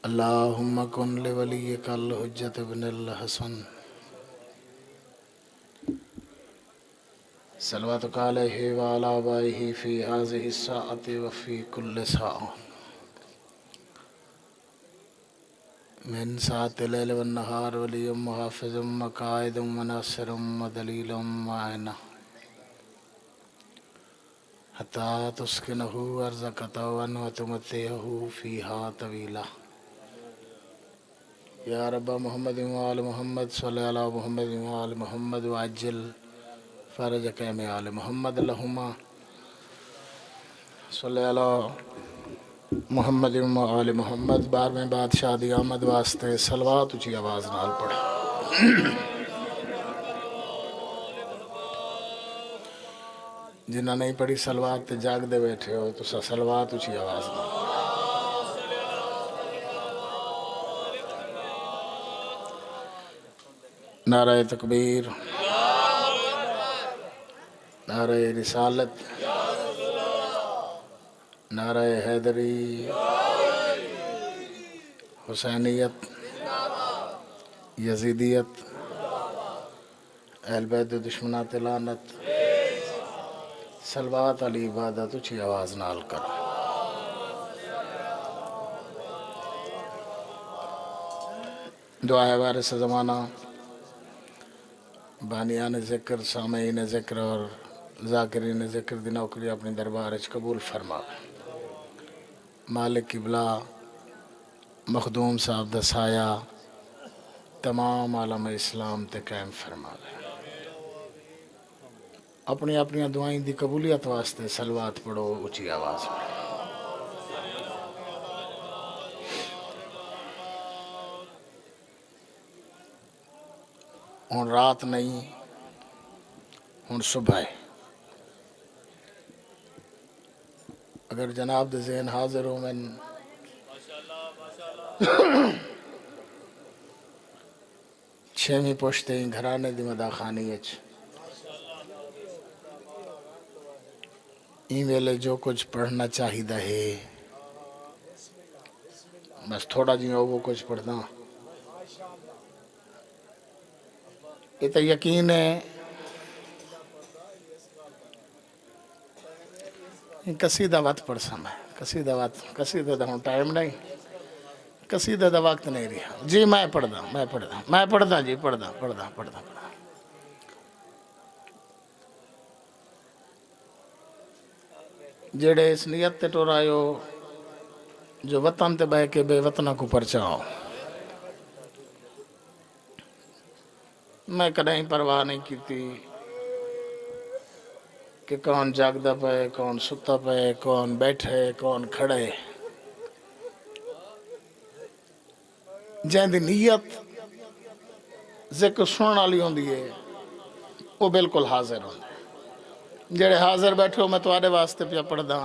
اللہم کن لولیک الحجت بن الحسن صلواتک علیہ وعلی آبائہ فی هذه الساعة وفی کل ساعة من ساعة اللیل والنہار ولی محافظ وقائد وناصر ودلیل ومعینہ حتی تسکنہ ارضک طوعا وتمتعہ فیہا طویلا یا رب محمد وآل محمد صلی علی محمد وآل محمد وعجل فرجک آل محمد اللہم صلی علی محمد وآل محمد 12ویں بادشاہ دی آمد واسطے صلوات اچھی آواز نال پڑھا جنہاں نہیں پڑھی صلوات تے جاگ دے بیٹھے ہو تو صلوات اچھی آواز نال نعرہ تکبیر نعرہ رسالت نعرہ حیدری حسینیت یزیدیت اہل بیت دشمنات لعنت صلوات علی عبادت اچھی آواز نال کرو دعا ہے وارث زمانہ بانیان ذکر سامعین ذکر اور ذاکرین ذکر دی نوکری اپنی دربار اچ قبول فرما مالک قبلہ مخدوم صاحب دا سایہ تمام عالم اسلام تے قائم فرما اپنی اپنی دعائیں دی قبولیت واسطے صلوات پڑھو اچھی آواز میں ہن رات نہیں ہن صبح ہے اگر جناب دے ذہن حاضر ہو میں چھویں پوشتے ہی گھرانے دی مداخانی اچ ای ویلے جو کچھ پڑھنا چاہیدہ ہے بس تھوڑا جی وہ کچھ پڑھنا یہ تو یقین ہے قصیدہ وقت پڑھ سمیں قصیدہ دا ہوں ٹائم نہیں قصیدہ دا وقت نہیں رہا جی میں پڑھدا جی پڑھدا جڑے اس نیت تے ٹورایو جو وطن تے بہ کے بے وطنہ کو پرچاؤ میں کدیں پرواہ نہیں کیتی کہ کون جاگدا پے کون ستا پے کون بیٹھے کون کھڑے جہاں دی نیت ذکر سننا لی ہوں دیئے وہ بالکل حاضر ہوں جڑے حاضر بیٹھے ہو میں تمہارے واسطے پیا پڑھ دا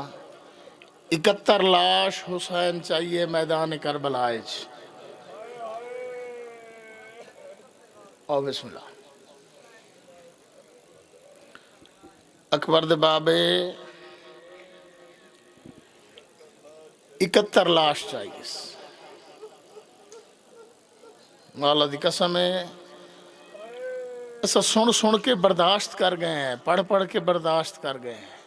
71 لاش حسین چاہیے میدان کربلا اچ اور بسم اللہ اکبر دے بابے 71 لاش چاہیے مولا دی قسم ہے ایسا سن کے برداشت کر گئے ہیں پڑھ کے برداشت کر گئے ہیں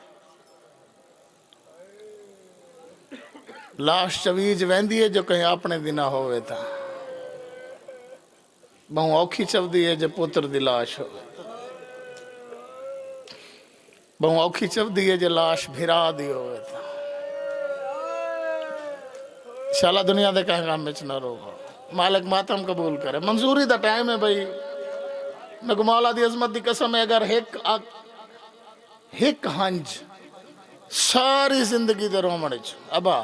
لاش چویج ویندی ہے جو کہیں اپنے دی نہ ہوئے تھا بہوں اوکھی چو دی ہے جو پتر دی لاش ہوئے بہوں اوکھی چو دی ہے جو لاش بھرا دی ہوئے تھا انشاءاللہ دنیا دے کہیں گا مچ نہ روگا مالک ماتم قبول کرے منظوری دا ٹائم ہے بھئی میں مولا دی عظمت دی قسم ہے اگر ہک ہنج ساری زندگی دے رومڑچ ابا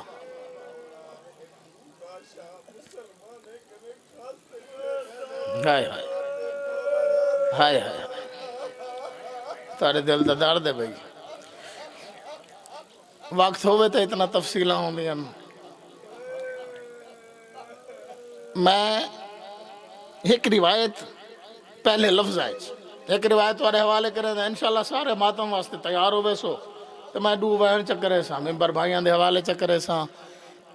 ہائے ہائے تارے دل دا درد ہے بھئی وقت ہوئے تو اتنا تفصیلہ ہوں دیا میں ایک روایت پہلے لفظ آئے ایک روایت والے حوالے کریں دیں انشاءاللہ سارے ماتم واسطے تیار ہوئے سو تو میں ڈو وین چکرے سا ممبر بھائیاں دے حوالے چکرے سا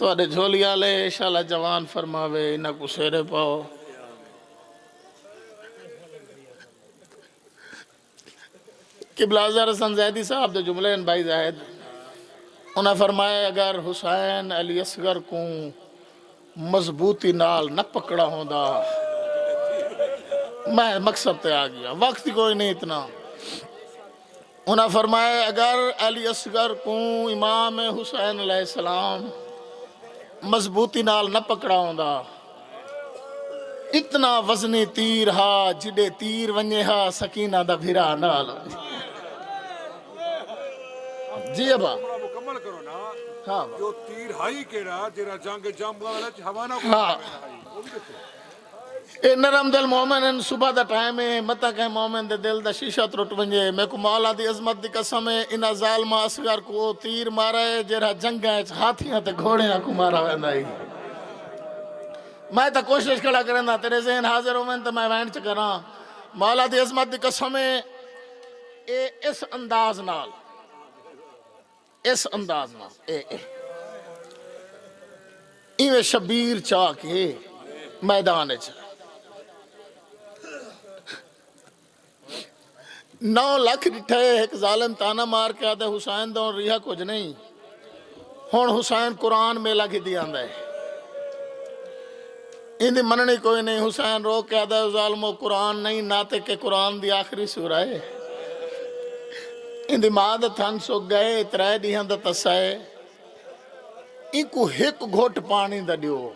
تواڈے جھولیاں لے انشاءاللہ جوان فرماوے انہاں کو سیرے پاؤ قبلہ اظہر حسن زیدی صاحب دے جملے ہیں بھائی زاہد انہاں فرمایا اگر حسین علی اصغر کو مضبوطی نال نہ پکڑا ہوندا میں مقصد تے آ گیا وقت کوئی نہیں اتنا انہاں فرمایا اگر علی اصغر کو امام حسین علیہ السلام مضبوطی نال نہ پکڑا ہوندا اتنا وزنی تیر ہا جڑے تیر ونجے ہا سکینہ دا بھرا نال جی ابا مکمل کرو نا ہاں جو تیر ہائی کیڑا جڑا جنگ جام والا ہوا نہ ہاں اے نرم دل مومن ان صبح دا ٹائم ہے متا کہ مومن دے دل دا شیشہ ٹوٹ ونجے میں کو مولا دی عظمت دی قسم ہے انہاں ظالمہ اصغر کو تیر مارا ہے جڑا جنگاں وچ ہاتھیاں تے گھوڑیاں کو مارا ویندا ہے میں تا کوشش کڑا کرنا تیرے ذہن حاضر ہو میں تو میں وینڈ چکراں مولا دی عظمت دی قسم ہے اے اس انداز نال ایویں شبیر چاہ کے میدان چ 9 لاکھ ڈٹھے ایک ظالم تانا مار کے آدھے حسین دون ریحہ کچھ نہیں ہون حسین قرآن میں لگی دی آندہ ہے ان دی مننی کوئی نہیں حسین رو کے آدھے ظالمو قرآن نہیں ناتے کہ قرآن دی آخری سورہ ہے ان دی ماں دا تھن سو گئے ترائے دیہاں دا تسائے ان کو ہک گھوٹ پانی دا دیو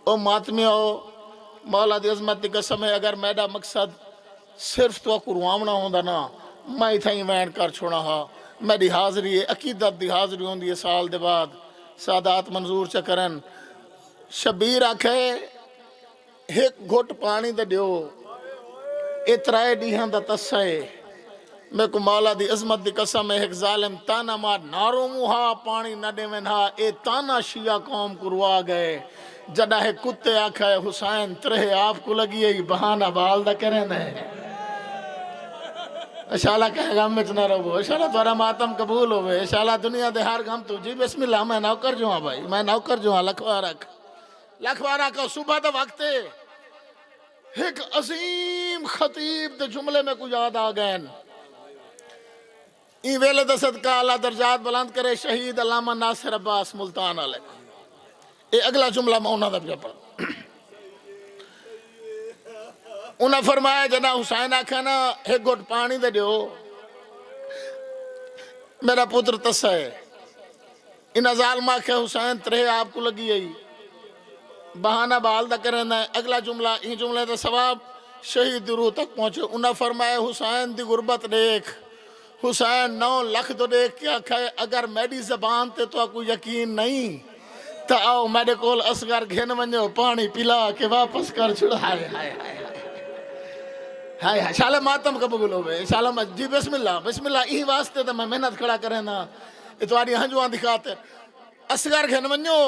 او ماتمی ہو مولا دی عظمت دی قسم ہے اگر میڈا مقصد صرف تو قرآن نہ ہوندا نا میں تھائیں وین کر چھوڑا ہا میری حاضری ہے عقیدت دی حاضری ہوندی ہے سال دے بعد سادات منظور چکرن شبیر آکھے ایک گھٹ پانی دے دیو اترائے دیہاں دا تسائے میں کو مولا دی عظمت دی قسم ہے ایک ظالم تانا مار نارو موہا پانی نہ دے ونہا اے تانا شیعہ قوم کروا گئے جڑا ہے کتے آکھا ہے حسین ترہ آپ کو لگی ہے بہانہ بال دا کرن ہے انشاءاللہ کہے گا میں چنا رہو انشاءاللہ تورا ماتم قبول ہوئے انشاءاللہ دنیا دے ہر غم تو جی بسم اللہ میں نوکر جو ہاں بھائی میں نوکر جو ہاں لکھوارہ کا صبح دا وقت ہے ایک عظیم خطیب دے جملے میں کو یاد آ گئے این ویلے دا صدقہ اللہ درجات بلند کرے شہید علامہ ناصر عباس ملتان علیہ اے اگلا جملہ میں انہوں دا پیا پڑھ انہاں فرمایا جنا حسین آکھا نا ایک گھٹ پانی دے دیو میرا پتر تسا ہے انہاں ظالم آکھا حسین ترہ آپ کو لگی ہے بہانہ بال دا کرنا ہے اگلا جملہ این جملے دا ثواب شہید روح تک پہنچے انہاں فرمایا حسین دی غربت دیکھ حسین 9 لاکھ تو دیکھ کے آکھا ہے اگر میری زبان تے تو کوئی یقین نہیں تو آؤ میرے کول اصغر گھن ونجو پانی پلا کے واپس کر چھڑا ہائے ہائے ہائے ہائے ہائے شالہ ماتم قبول ہوئے شالہ جی بسم اللہ یہی واسطے تو میں محنت کھڑا کریں نا اتواری ہنجوان دکھاتے اصغر گھن ونجو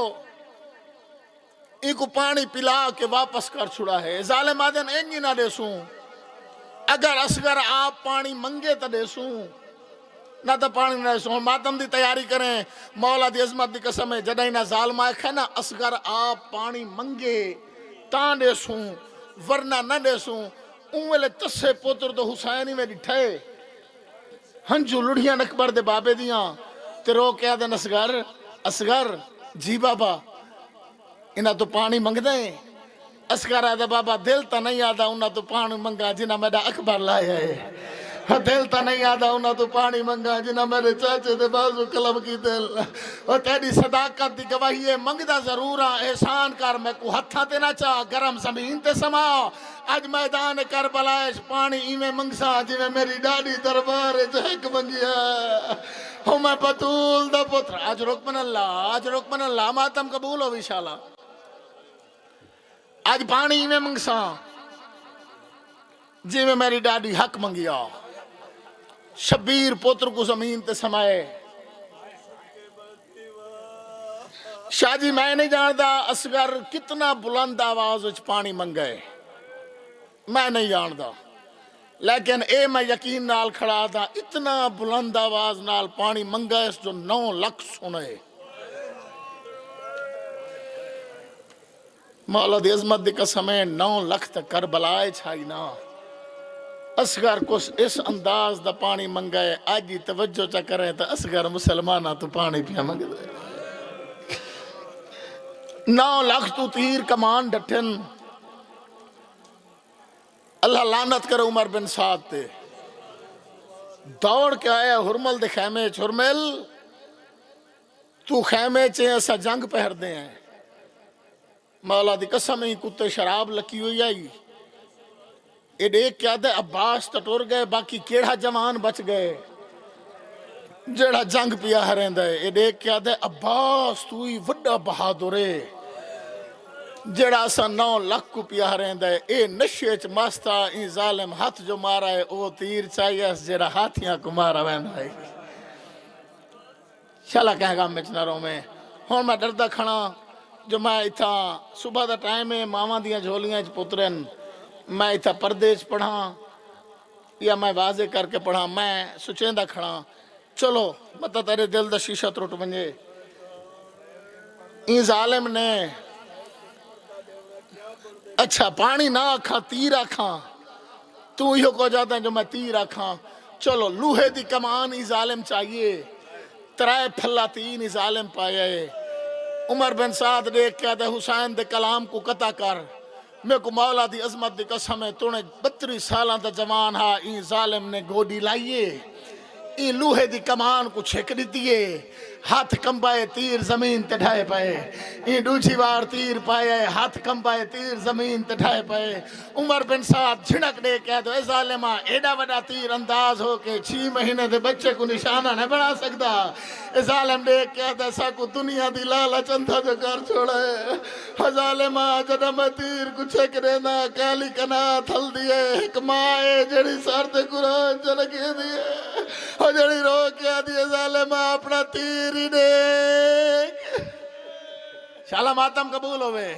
ایک کو پانی پلا کے واپس کر چھڑا ہے ظالم آدن اینجی نہ دے سوں اگر اصغر آپ پانی منگے تا دے سوں نہ تا پانی نہ دے سوں ماتم دی تیاری کریں مولا دی عظمت دی قسم ہے جدہی نہ ظالم آئے کھنا اصغر آپ پانی منگے تاں دے سوں ورنہ نہ دے سوں انویلے تسے پوتر تو حسینی میں ڈٹھے ہنجو لڑھیاں نکبر دے بابے دیاں تیرو کیا دے اصغر جی بابا انہاں تو پانی منگ دیں اصغر آدھے بابا دل تا نہیں آدھا انہاں تو پانی منگا جنہاں میرا اکبر لائے ہے دل تا نہیں آدھا انہاں تو پانی منگا جنہاں میرے چاچے دے بازو قلم کی دل اور تیری صداقت دی گواہی ہے منگ دا ضرور احسان کر میں کو ہتھا تے نہ چاہ گرم زمین تے سما آج میدان کربلائش پانی ایویں منگسا جویں میری ڈاڈی دربار جہک منگیا ہوں میں بطول دا پتر آج رکمن اللہ ماتم قبول ہو انشاءاللہ آج پانی میں منگسا جی میں میری ڈاڈی حق منگیا شبیر پتر کو زمین تے سمائے شاہ جی میں نہیں جانتا اصغر کتنا بلند آواز وچ پانی منگئے میں نہیں جانتا لیکن اے میں یقین نال کھڑا تھا اتنا بلند آواز نال پانی منگئے جو 9 لاکھ سنے مولا دی عظمت دی قسم ہے 9 لکھ تک کربلائے چھائی نا اصغر کس اس انداز دا پانی منگائے آج ہی توجہ چا کریں تا اصغر مسلمانہ تو پانی پیا منگ دے 9 لکھ تو تیر کمان ڈٹھن اللہ لعنت کرے عمر بن سعد تے دوڑ کے آیا ہرمل دے خیمے ہرمل تو خیمے چے ایسا جنگ پہر دے ہیں مولا دی قسم ہی کتے شراب لکی ہوئی آئی یہ دیکھ کیا دے عباس تٹور گئے باقی کیڑا جوان بچ گئے جڑا جنگ پیا ہرین دے یہ دیکھ کیا دے عباس تو ہی وڈا بہادرے جڑا سا 9 لکھ کو پیا ہرین دے اے نشے چ مستا این ظالم ہاتھ جو مارا ہے او تیر چاہیے جڑا ہاتھیاں کو مارا وین ہے شالا کہیں گا مچنروں میں ہون میں ڈردہ کھنا جو میں اتھا صبح دا ٹائم ہے ماما دیاں جھولیاں چ پترن میں اتھا پردیش پڑھا یا میں واضح کر کے پڑھا میں سچیندہ کھڑا چلو مطلع تیرے دل دا شیشہ تروٹ بنجے این ظالم نے اچھا پانی نہ آکھاں تیر آکھاں تو ہی کو جاتا ہے جو میں تیر آکھاں چلو لوہے دی کمان ای ظالم چاہیے 3 پھلا 3 ای ظالم پایا ہے عمر بن سعد دیکھ کیا دے حسین دے کلام کو قطع کر میں کو مولا دی عظمت دی قسم ہے تو نے 32 سالہ دا جوان ہا این ظالم نے گوڑی لائیے این لوہے دی کمان کو چھک دیئے ہاتھ کمبائے تیر زمین تے ڈھائے پائے این دوچھی بار تیر پائے ہاتھ کمبائے تیر زمین تے ڈھائے پائے عمر بن سعد جھنک دے کہہ دو اے ظالمہ ایڈا وڈا تیر انداز ہو کے 6 مہینے دے بچے کو نشانہ نہیں بنا سکتا اے ظالم دے کہہ دے سا کو دنیا دی لالا چندہ جو کر چھوڑا ہے ظالمہ جدہ میں تیر کو چھک دینا کالی کنا تھل دیئے ایک مائے جڑی سار تے قرآن چلکے دیئے اور جڑی رو کیا دیئے ظالمہ اپنا تیر ہی دیکھ شالا ماتم قبول ہوئے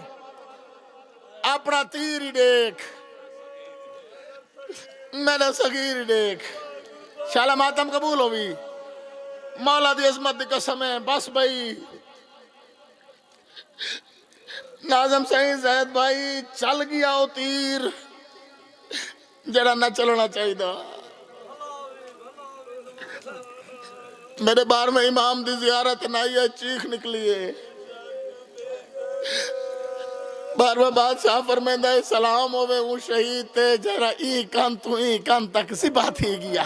اپنا تیر ہی دیکھ میرا صغیر ہی دیکھ شالا ماتم قبول ہوئی مولا دی عظمت دی قسم ہے بس بھائی ناظم سعید زید بھائی چل گیا ہو تیر جڑا نہ چلنا چاہیے دا میرے بار میں امام دی زیارت نائیہ چیخ نکلیے بار میں بادشاہ فرمیندہ سلام ہوئے وہ شہید تے جرا ای کان تو ای کان تک سی بات ہی گیا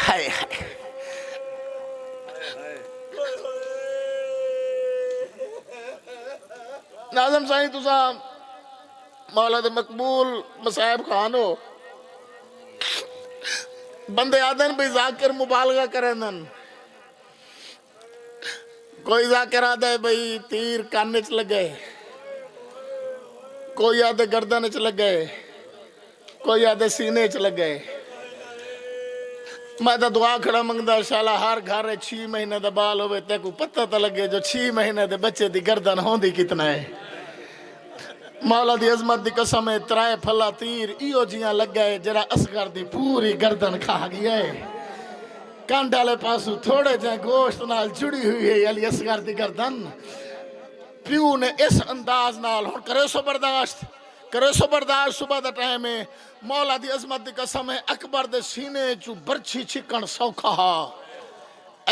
ہائے ہائے ناظم صاحب تو سا مولا دے مقبول مصائب خانو بندے آدن بھی ذاکر مبالغہ کرن کوئی ذاکر آدھے بھئی تیر کانچ لگے کوئی آدھے گردن چ لگے کوئی آدھے سینے چ لگے میں تا دعا کھڑا منگدہ شالا ہر گھر 6 مہینے دا بال ہوئے تے کو پتہ تا لگے جو 6 مہینے دے بچے دی گردن ہوں دی کتنا ہے مولا دی عظمت دی قسم ہے 3 پھلا تیر ایو جیاں لگ گئے جرا اصغر دی پوری گردن کھا گیا ہے کانڈالے پاسو تھوڑے جائیں گوشت نال جڑی ہوئی ہے علی اصغر دی گردن پیو نے اس انداز نال ہون کرے سو برداشت صبح دا ٹائم ہے مولا دی عظمت دی قسم ہے اکبر دے سینے چو برچھی چھکن سوکھا ہا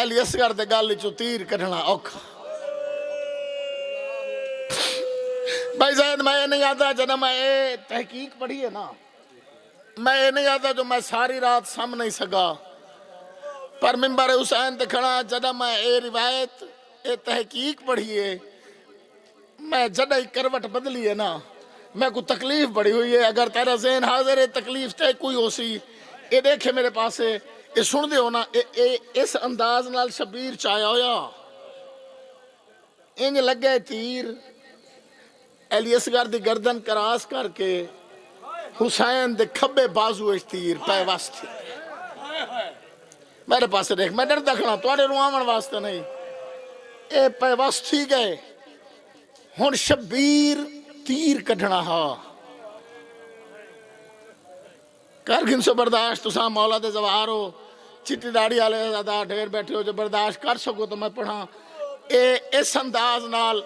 علی اصغر دے گالی چو تیر کڑھنا اوکھا بھائی زید میں نہیں آتا جنہ میں تحقیق پڑھی ہے نا میں نہیں آتا جو میں ساری رات سم نہیں سکا پر منبر حسین دکھنا جنہ میں روایت تحقیق پڑھی ہے میں جدہ ہی کروٹ بدلی ہے نا میں کو تکلیف بڑی ہوئی ہے اگر تیرا ذہن حاضر ہے تکلیف تے کوئی ہو سی یہ دیکھے میرے پاس ہے یہ سن دے ہونا اس انداز نال شبیر چایا ہویا انج لگے تیر علی اصغر دی گردن کراس کر کے حسین دے کھبے بازو اس تیر پہ واسطے میرے پاس دیکھ میں ڈر دکھنا توڑے روامن واسطے نہیں اے پہ واسطی گئے ہون شبیر تیر کٹھنا ہا کرگن سو برداشت تو ساں مولا دے زوارو چٹی ڈاڑی آلے زیادہ ڈھیر بیٹھے ہو جو برداشت کر سکو تو میں پڑھا اس انداز نال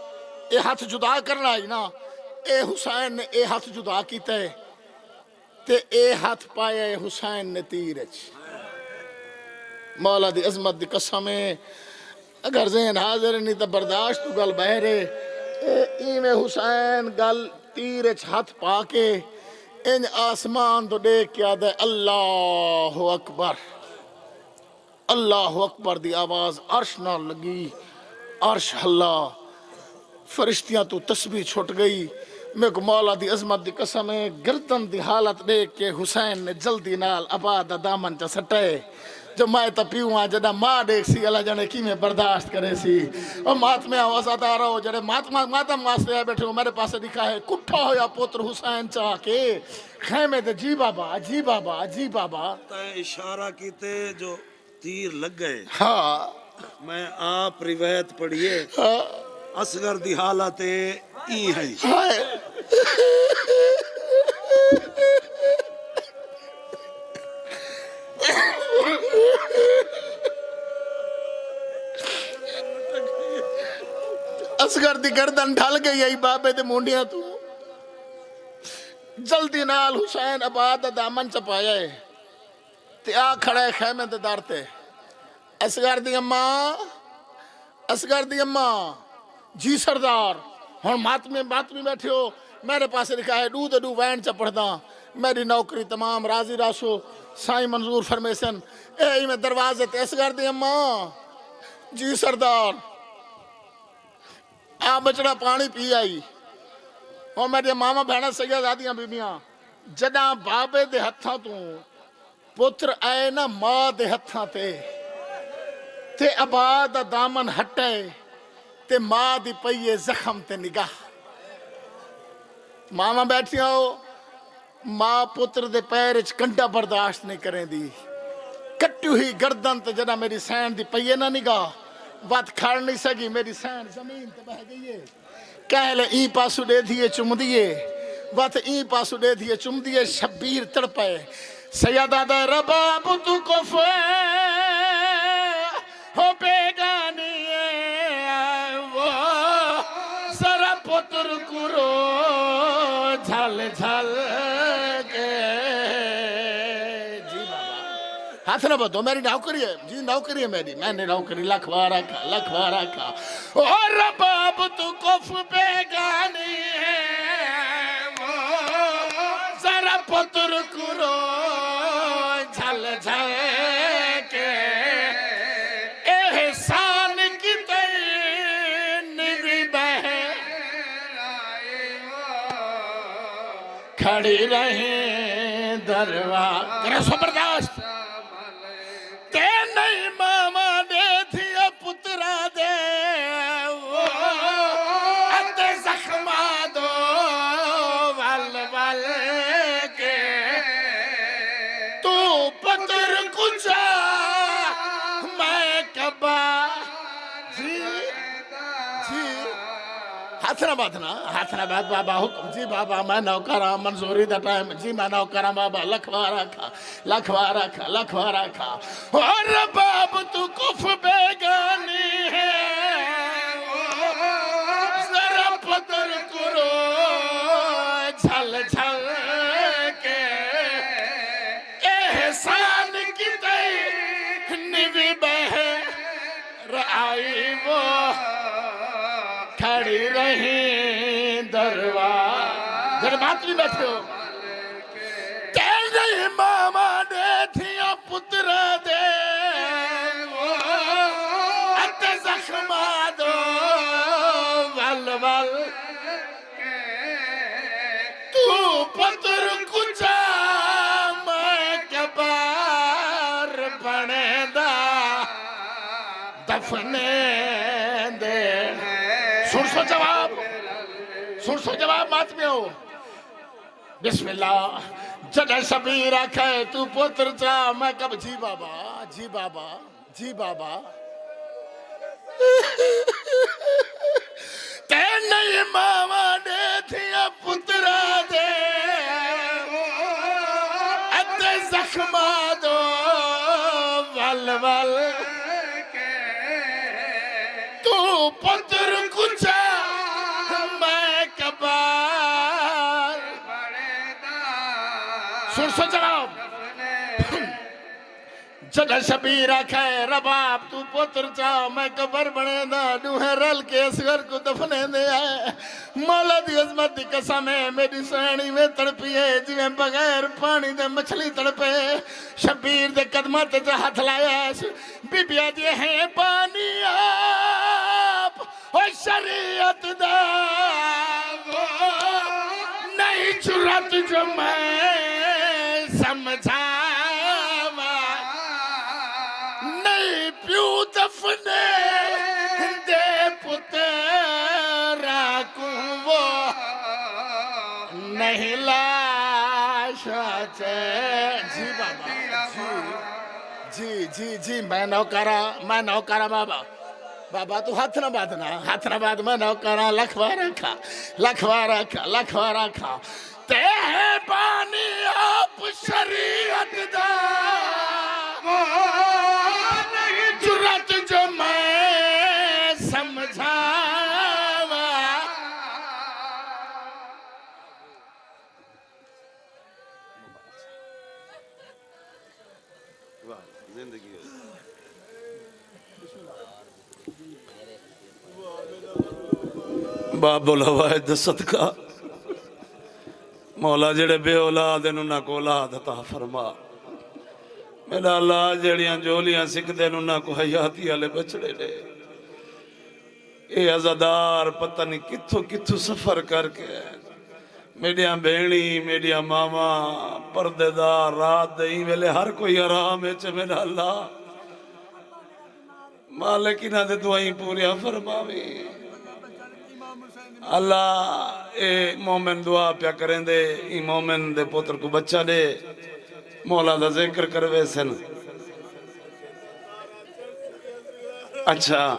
اے ہاتھ جدا کرنا ہی نا اے حسین نے اے ہاتھ جدا کیتا ہے تے اے ہاتھ پایا ہے حسین نے تیر وچ مولا دی عظمت دی قسم ہے اگر ذہن حاضر نہیں تو برداشت تو گل بہرے ایویں حسین گل تیر وچ ہاتھ پا کے ان آسمان تو دیکھ کے آدھے اللہ اکبر اللہ اکبر دی آواز عرش نہ لگی عرش اللہ فرشتیاں تو تسبیح چھٹ گئی میں کو مولا دی عظمت دی قسم ہے گردن دی حالت دیکھ کے حسین نے جلدی نال ابا دا دامن چا سٹے جو میں تا پیوں جدا ماں دیکھ سی اللہ جانے کی میں برداشت کرے سی اور ماتمے آوازات آ رہا ہو جڑے ماتم واسطے آئے بیٹھے ہو میرے پاسے دکھا ہے کٹھا ہویا پوتر حسین چاہ کے خیمے دے جی بابا جی بابا جی بابا اشارہ کیتے جو تیر لگ گئے ہاں میں آپ روایت پڑھیے اصغر دی حالت ای ہے ہائے اصغر دی گردن ڈھل گئی ای بابے دے مونڈیاں تو جلدی نال حسین آباد دا دامن چپایا ہے تے آ کھڑے خیمے دے دارتے اصغر دی اماں اصغر دی اماں جی سردار ہن ماتمی بیٹھے ہو میرے پاسے لکھا ہے دو دو وین چا پڑھدا میری نوکری تمام راضی راسو سائیں منظور فرمیسن اے میں دروازے تے اصغر دی اماں جی سردار آ بچڑا پانی پی آئی اور میری ماما بہنا سید آدیاں بیبیاں جداں بابے دے ہتھاں تو پتر آئے نا ماں دے ہتھاں تے ابا دا دامن ہٹے تے ماں دی پئیے زخم تے نگاہ ماما بیٹھیاں ہو ماں پتر دے پیرچ کنڈا برداشت نہیں کریں دی کٹی ہوئی گردن تے جدا میری سین دی پئیے نہ نگاہ وات کھڑ نہیں سکی میری سین زمین تے بہ گئی ہے کہہ لے این پاسو دے دیئے چم دیئے وات این پاسو دے دیئے چم دیئے شبیر تڑپے سیدہ دے رباب تو کفے ہو بیگانی وہ ذرا پتر کرو جھل جھل کے جی بابا ہاتھ نہ بدو میری نوکری ہے جی نوکری ہے میری میں نے نوکری لکھوارا کھا اور رباب تو کف بیگانی ہے وہ ذرا پتر کرو جھل جھل کے احسان کی تیری بہن کھڑی رہیں درواز کرے سو برداشت تے نہیں ماما دے تھی پترا دے وہ اتے زخمہ دو ول ول کے تو پتر کچھا میں کبا جی جی ہاتھ نہ بات بابا حکم جی بابا میں نوکرہ منظوری دا ٹائم جی میں نوکرہ بابا لکھوارا کھا اور رباب تو کف بیگانی ہے ذرا پتر کرو جھل جھل کے احسان کی تی نوی بہر آئی وہ کھڑی رہیں درواز جب بات بھی بیٹھے ہو تیرے ماما دے تھیا پتر دے اتے زخمہ دو ول ول تو پتر کچھا میں کبار بنے دا دفنے دے سن سو جواب مات میں ہو بسم اللہ جدہ شبیر آکھے تو پتر چاہ میں کب جی بابا تے نہیں ماما دے تھیا پترا دے اتے زخمہ دو ول ول تو پتر کچھا میں کبار سو جواب جگہ شبیر آکھے رباب تو پوتر چاہ میں قبر بنے دا دوہے رل کے اصغر کو دفنے دے آئے مولا دی عظمت دی قسم ہے میری سینی میں تڑپی ہے جویں بغیر پانی دے مچھلی تڑپے شبیر دے قدمات تے ہاتھ لایا بی بیا دی ہیں پانی آپ او شریعت دا نہیں جرات جو میں سمجھا پیو دفنے دے پترہ کو وہ نہیں لاشا چے جی بابا جی میں نوکرہ بابا بابا تو ہاتھ نہ بعد میں نوکرہ لکھوا رکھا تے پانی آپ شریعت دا جرات جو میں سمجھاوا زندگی باب الہوائد صدقہ مولا جڑے بے اولاد انہوں نہ کو اولاد عطا فرما میرا اللہ جڑیاں جولیاں سکھ دے نہ کو حیاتی والے بچڑے لے اے عزادار پتہ نہیں کتھو سفر کر کے میڈیاں بہنی میڈیاں ماما پردے دار رات دئی ویلے ہر کوئی آرام ہے میرا اللہ مالک انہاں دے دعائیں پوریاں فرماویں اللہ اے مومن دعا پیا کریں دے ای مومن دے پوتر کو بچہ دے مولا دا ذکر کروے سن اچھا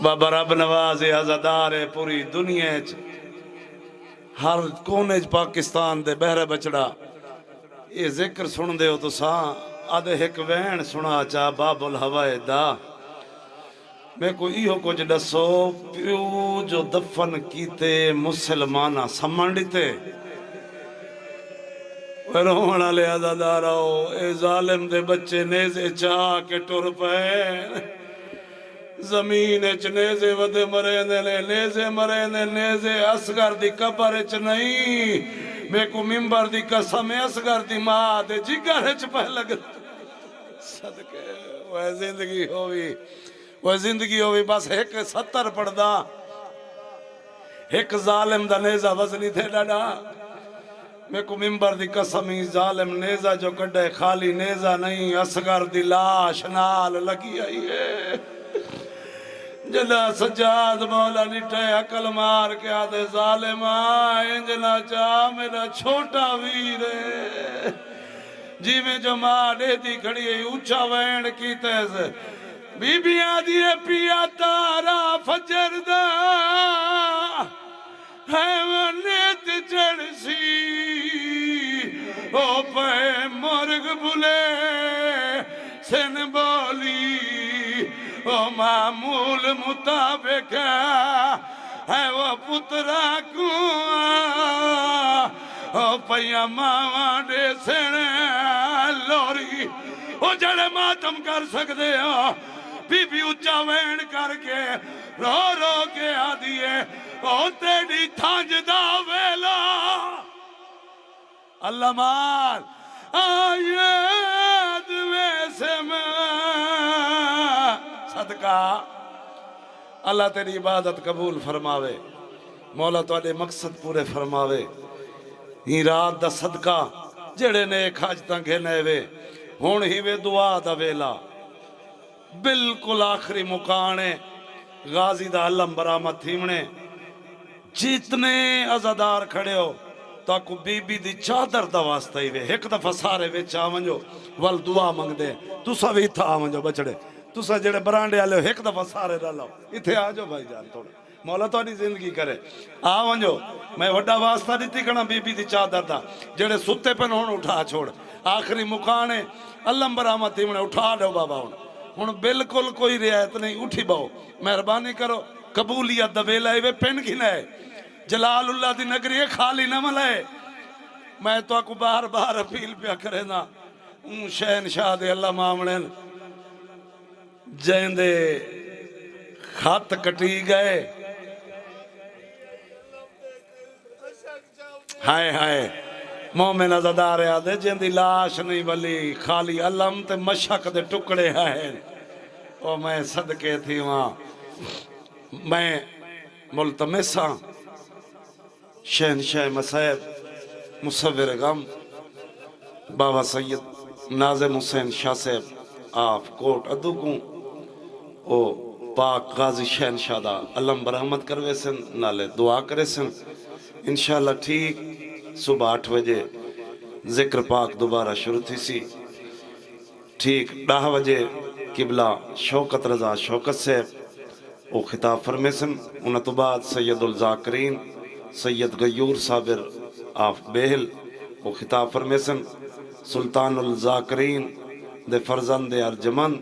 بابا رب نواز عزادار ہے پوری دنیا ہر کونے پاکستان دے بہرے بچڑا یہ ذکر سن دے ہو تو ساں آدھے ایک وین سنا چاہ باب الہوائے دا میں کو ایہو کچھ ڈسو پیو جو دفن کیتے مسلمانہ سمانڈیتے روحنا لے عزاداراؤ اے ظالم دے بچے نیزے چاہ کے ٹر پائے زمین اچ نیزے ودے مرے نے نیزے اسگر دی قبر اچ نہیں میں کو ممبر دی قسم اسگر دی ماں دے جگر اچ پہ لگ صدقے وہ زندگی ہوئی بس ایک 70 پڑھدا ایک ظالم دا نیزہ وزنی تھے ڈاڈا میں کو ممبر دی قسمی ظالم نیزہ جو کڈے خالی نیزہ نہیں اسگر دی لاش نال لگی آئی ہے جدا سجاد مولا نٹھے عقل مار کے آدھے ظالم انجنا چاہ میرا چھوٹا ویر ہے جی میں جو ماں دے دی کھڑی ہے اونچا وین کی تیز بی بی آدھی پیا تارا فجر دا حیوانیت چڑھ سی او پہ مرگ بلے سن بولی او معمول مطابق ہے وہ پترا کو او پیا ماں دے سن لوری او جڑے ماتم کر سکتے ہو بی بی اچھا وین کر کے رو رو کے آدھیے او تیری تھانج دا ویلا اللہ مال آیت ویسے میں صدقہ اللہ تیری عبادت قبول فرماوے مولا تواڈے مقصد پورے فرماوے ہی رات دا صدقہ جڑے نے کھاجتاں گھنے وے ہون ہی وے دعا دا ویلا بالکل آخری مکانے غازی دا علم برآمد تھیمنے جتنے عزادار کھڑے ہو تاکو بی بی دی چادر دا واسطہ ہی وے ایک دفعہ سارے وے چاونجو وال دعا منگ دے تسا بھی تھا آونجو بچڑے تسا جڑے برانڈے آلے ہو ایک دفعہ سارے رلاؤ اتھے آجو بھائی جان تھوڑے مولا تو نہیں زندگی کرے آونجو میں وڈا واسطہ دیتی کنا بی بی دی چادر دا جڑے ستے پہ ہون اٹھا چھوڑ آخری مکانے علم برآمد تھیمنے اٹھا دو بابا ہون بالکل کوئی رعایت نہیں اٹھی باؤ مہربانی کرو قبولیت دا ویلا ہے پین کی نہ ہے جلال اللہ دی نگری خالی نہ ملائے میں تو کو بار بار اپیل پیا کرے نا شہنشاہ دے اللہ مامڑن جین دے خط کٹی گئے ہائے ہائے مومن ازادار آدھے جن دی لاش نہیں بلی خالی علم تے مشک دے ٹکڑے ہیں او میں صدقے تھی وہاں میں ملتمس ہاں شہنشاہ مسائب مصور غم بابا سید ناظم حسین شاہ صاحب آپ کوٹ ادو کو او پاک غازی شہنشاہ دا علم برحمت کروے سن نالے دعا کرے سن انشاءاللہ ٹھیک صبح 8 بجے ذکر پاک دوبارہ شروع تھی سی ٹھیک 10 بجے قبلہ شوکت رضا شوکت صاحب وہ خطاب فرمے سن انہوں تو بعد سید الذاکرین سید غیور صابر آف بیہل وہ خطاب فرمے سن سلطان الذاکرین دے فرزند ارجمن